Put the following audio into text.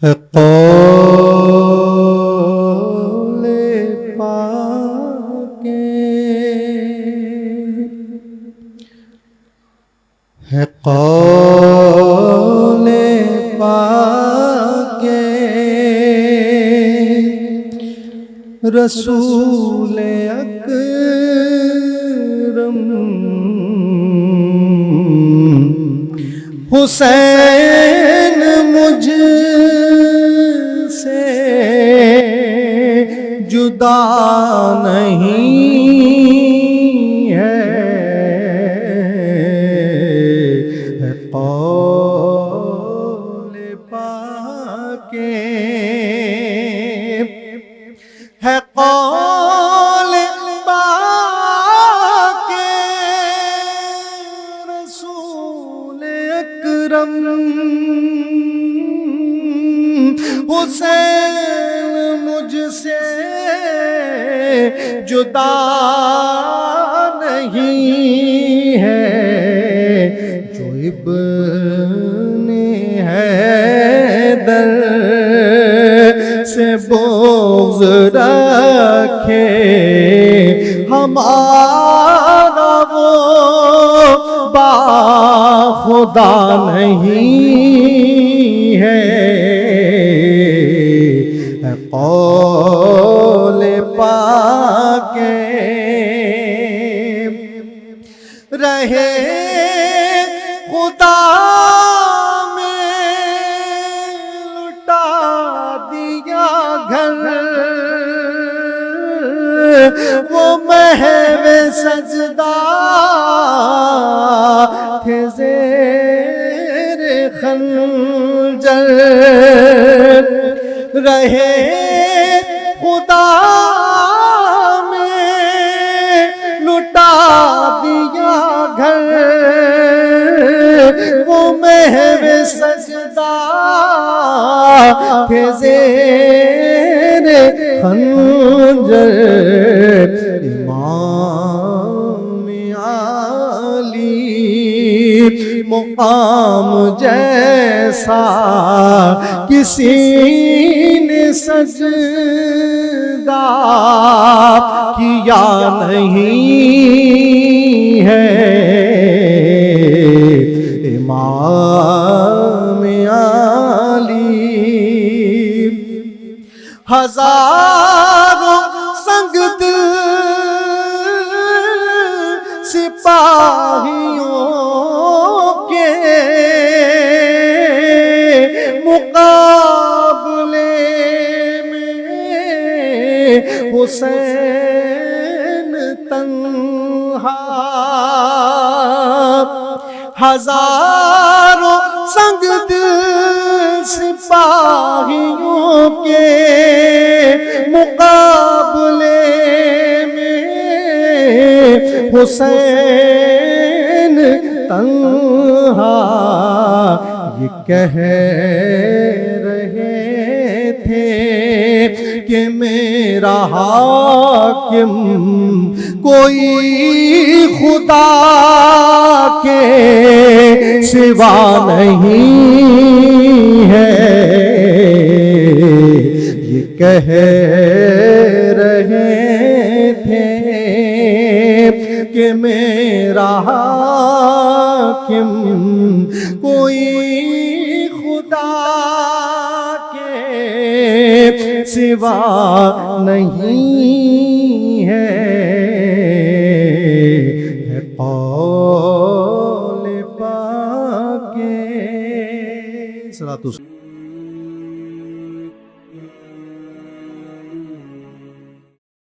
ہے قول پاک، ہے قول پاک رسول اکرم حسین مجھ سے جدا نہیں ہے، قول پاک ہے قول پاک رسول اکرم حسین مجھ سے جدا نہیں ہے، جو ابن حیدر سے بغض رکھے ہمارا وہ باخدا نہیں ہے، قول پاک رہے خدا میں لٹا دیا گھر، وہ محو سجدہ تھے زیر خنجر، رہے خدا میں لٹا دیا گھر، وہ محو سجدہ تھے زیر خنجر، امام عالی مقام جیسا کسی نے سجدہ کیا نہیں ہے، امام عالی ہزاروں سنگ دل سپاہیوں کے مقابلے میں حسین تنہا، ہزاروں سنگ دل سپاہیوں کے مقابلے میں حسین تنہا، یہ کہہ رہے تھے کہ میرا حاکم کوئی خدا کے سوا نہیں ہے، یہ کہہ رہے تھے کہ میرا حاکم کوئی خدا کے سوا نہیں ہے، قول پاک